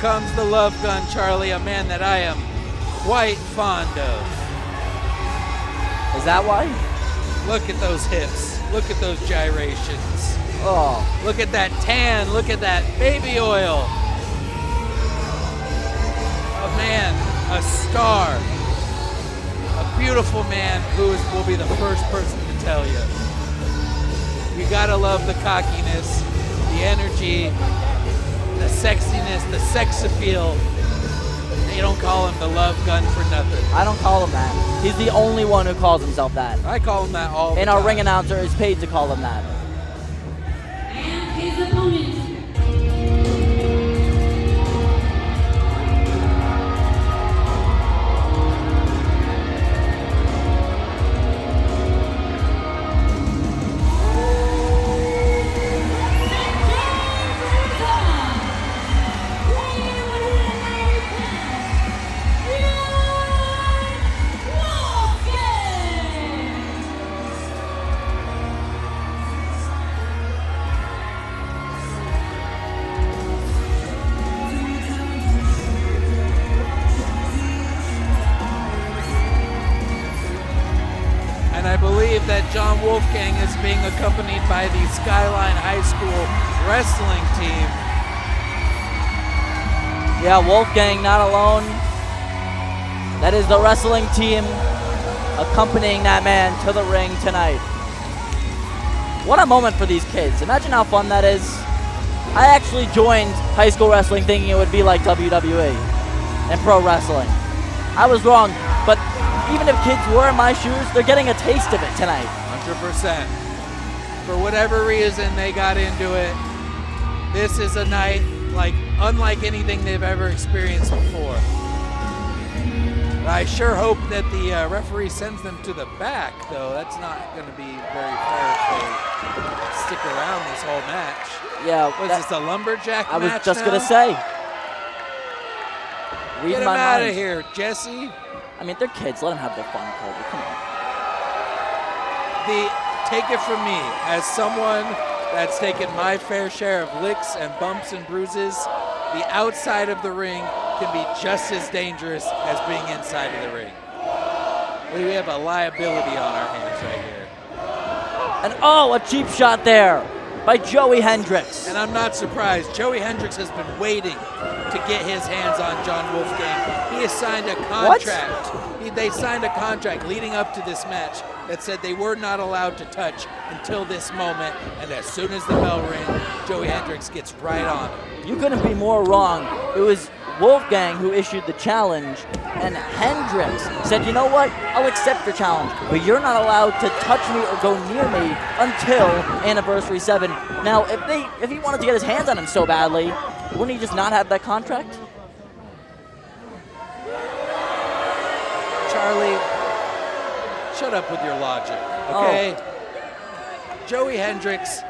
comes the love gun, Charlie, a man that I am quite fond of. Is that why? Look at those hips. Look at those gyrations. Oh. Look at that tan. Look at that baby oil. A man, a star, a beautiful man who will be the first person to tell you. You gotta love the cockiness, the energy, the sexiness, the sex appeal. You don't call him the love gun for nothing. I don't call him that. He's the only one who calls himself that. I call him that all the and time. our ring announcer is paid to call him that. And his opponent. I believe that Jon Wolfgang is being accompanied by the Skyline High School wrestling team. Yeah, Wolfgang not alone. That is the wrestling team accompanying that man to the ring tonight. What a moment for these kids. Imagine how fun that is. I actually joined high school wrestling thinking it would be like WWE and pro wrestling. I was wrong, but even if kids were in my shoes, they're getting a taste of it tonight. 100%. For whatever reason, they got into it. This is a night unlike anything they've ever experienced before. I sure hope that the referee sends them to the back, though. That's not going to be very fair if they stick around this whole match. Yeah. Was this a lumberjack match I was just now? going to say. Get him out of here, Jesse. I mean, they're kids. Let them have their fun, Colby. Come on. Take it from me, as someone that's taken my fair share of licks and bumps and bruises, the outside of the ring can be just as dangerous as being inside of the ring. We have a liability on our hands right here. And oh, a cheap shot there by Joey Hendrix. And I'm not surprised. Joey Hendrix has been waiting to get his hands on Jon Wolfgang. He has signed a contract. They signed a contract leading up to this match that said they were not allowed to touch until this moment. And as soon as the bell rings, Joey Hendrix gets right on it. You couldn't be more wrong. It was Wolfgang who issued the challenge, and Hendrix said, you know what, I'll accept your challenge, but you're not allowed to touch me or go near me until Anniversary 7. Now, if he wanted to get his hands on him so badly, wouldn't he just not have that contract? Charlie, shut up with your logic, okay? Oh. Joey Hendrix,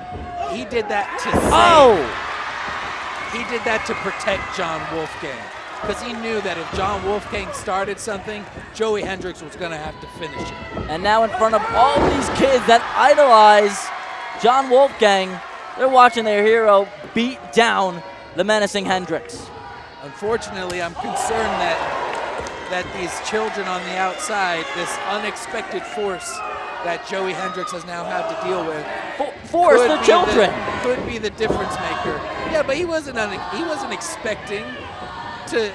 he did that to save. Oh! He did that to protect Jon Wolfgang, because he knew that if Jon Wolfgang started something, Joey Hendrix was going to have to finish it. And now in front of all these kids that idolize Jon Wolfgang, they're watching their hero beat down the menacing Hendrix. Unfortunately, I'm concerned that these children on the outside, this unexpected force that Joey Hendrix has now had to deal with, force the children. Could be the difference maker. Yeah, but he wasn't expecting to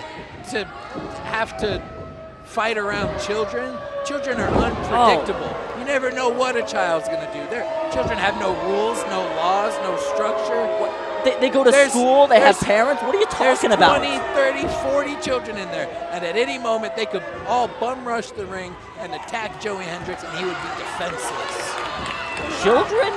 have to fight around children. Children are unpredictable. Oh. You never know what a child's going to do. Children have no rules, no laws, no structure. They go to school, they have parents. What are you talking about? 20, 30, 40 children in there. And at any moment, they could all bum rush the ring and attack Joey Hendrix, and he would be defenseless. Children?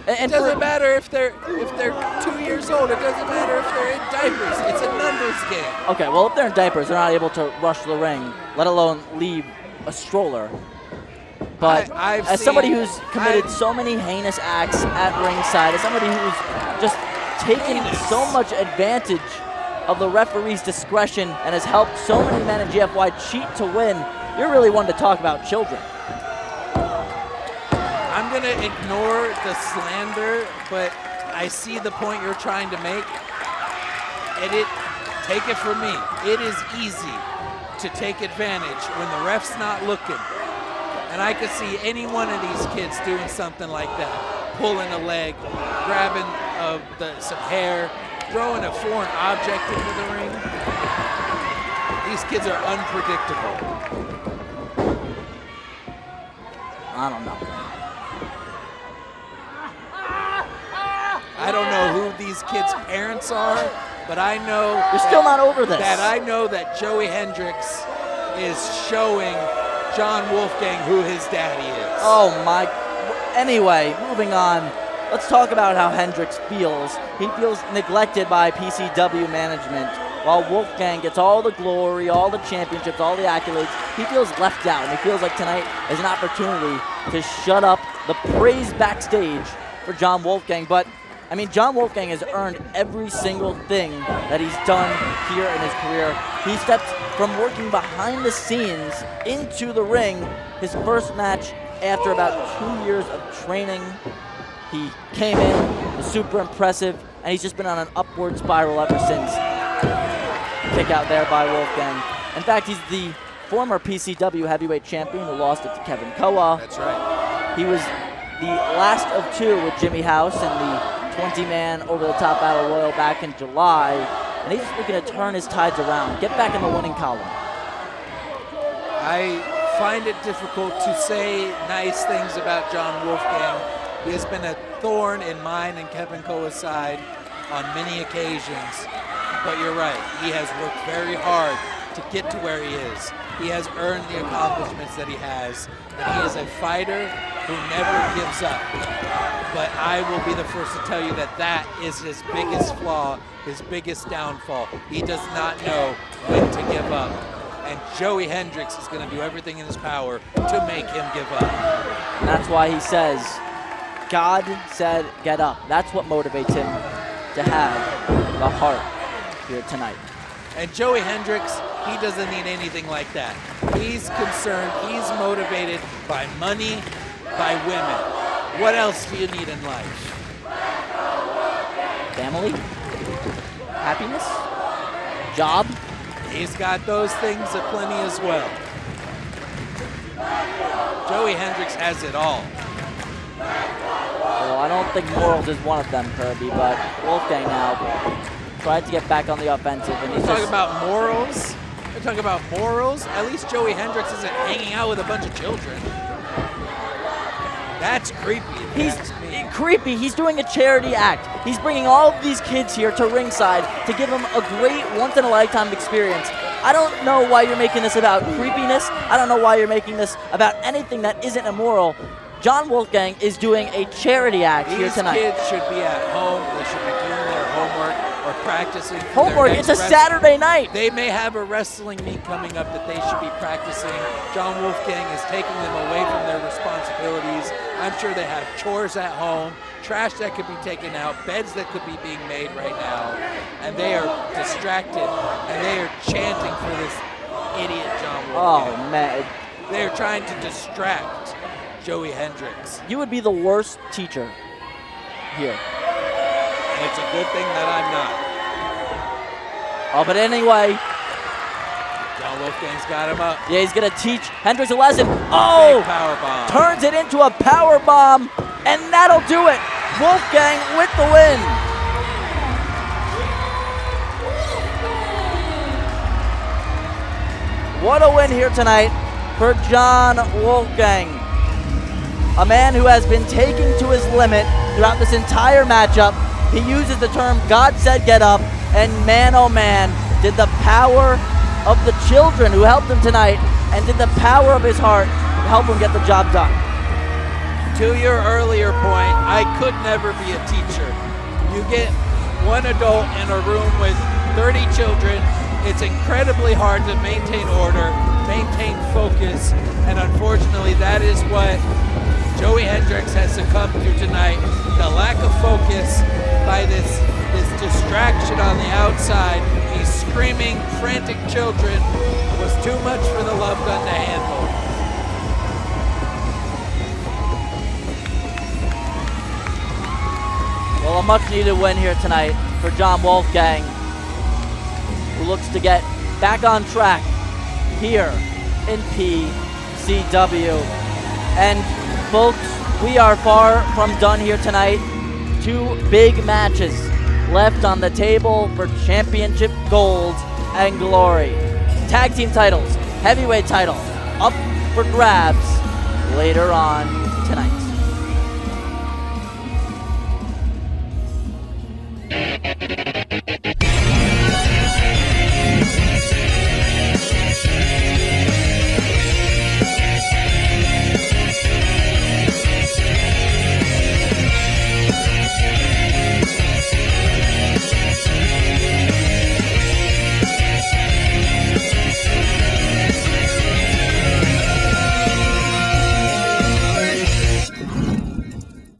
It doesn't matter if they're 2 years old. It doesn't matter if they're in diapers. It's a numbers game. Okay, well, if they're in diapers, they're not able to rush the ring, let alone leave a stroller. But as somebody who's committed so many heinous acts at ringside, as somebody who's just taken so much advantage of the referee's discretion and has helped so many men in GFY cheat to win, you're really one to talk about children. I'm going to ignore the slander, but I see the point you're trying to make. And take it from me, it is easy to take advantage when the ref's not looking. And I could see any one of these kids doing something like that, pulling a leg, grabbing some hair, throwing a foreign object into the ring. These kids are unpredictable. I don't know. I don't know who these kids' parents are, but I know You're still not over this. that I know that Joey Hendrix is showing Jon Wolfgang who his daddy is. Oh my. Anyway, moving on. Let's talk about how Hendrix feels. He feels neglected by PCW management. While Wolfgang gets all the glory, all the championships, all the accolades, he feels left out. And he feels like tonight is an opportunity to shut up the praise backstage for Jon Wolfgang. But I mean, Jon Wolfgang has earned every single thing that he's done here in his career. He stepped from working behind the scenes into the ring. His first match after about 2 years of training. He came in, was super impressive, and he's just been on an upward spiral ever since. Kick out there by Wolfgang. In fact, he's the former PCW heavyweight champion who lost it to Kevin Koa. That's right. He was the last of two with Jimmy House in the 20-man over-the-top battle royal back in July, and he's just looking to turn his tides around, get back in the winning column. I find it difficult to say nice things about Jon Wolfgang. He has been a thorn in mine and Kevin Koa's side on many occasions, but you're right, he has worked very hard to get to where he is. He has earned the accomplishments that he has, and he is a fighter who never gives up. But I will be the first to tell you that that is his biggest flaw, his biggest downfall. He does not know when to give up. And Joey Hendrix is going to do everything in his power to make him give up. And that's why he says, God said get up. That's what motivates him to have the heart here tonight. And Joey Hendrix, he doesn't need anything like that. He's concerned, he's motivated by money, by women. What else do you need in life? Family? Happiness? Job? He's got those things aplenty as well. Joey Hendrix has it all. Well, I don't think morals is one of them, Kirby, but Wolfgang now tried to get back on the offensive, and he's talking about morals. We're talking about morals. At least Joey Hendrix isn't hanging out with a bunch of children. That's creepy. He's creepy. He's doing a charity act. He's bringing all of these kids here to ringside to give them a great once-in-a-lifetime experience. I don't know why you're making this about creepiness. I don't know why you're making this about anything that isn't immoral. Jon Wolfgang is doing a charity act here tonight. These kids should be at home. They should be doing their homework or practicing. Homework? It's a Saturday night. They may have a wrestling meet coming up that they should be practicing. Jon Wolfgang is taking them away from their responsibilities. I'm sure they have chores at home, trash that could be taken out, beds that could be being made right now, and they are distracted, and they are chanting for this idiot Jon Wolfgang. Oh, man. They are trying to distract Joey Hendrix. You would be the worst teacher here. And it's a good thing that I'm not. Oh, but anyway. Jon Wolfgang's got him up. Yeah, he's going to teach Hendrix a lesson. Oh! Big power bomb. Turns it into a power bomb, and that'll do it. Wolfgang with the win. What a win here tonight for Jon Wolfgang. A man who has been taken to his limit throughout this entire matchup. He uses the term God said get up, and man oh man, did the power of the children who helped him tonight and did the power of his heart help him get the job done. To your earlier point, I could never be a teacher. You get one adult in a room with 30 children, it's incredibly hard to maintain order, maintain focus, and unfortunately that is what Joey Hendrix has succumbed to tonight. The lack of focus by this distraction on the outside. These screaming, frantic children was too much for the Love Gun to handle. Well, a much needed win here tonight for Jon Wolfgang. who looks to get back on track here in PCW. And folks, we are far from done here tonight. 2 big matches left on the table for championship gold and glory. Tag team titles, heavyweight title, up for grabs later on.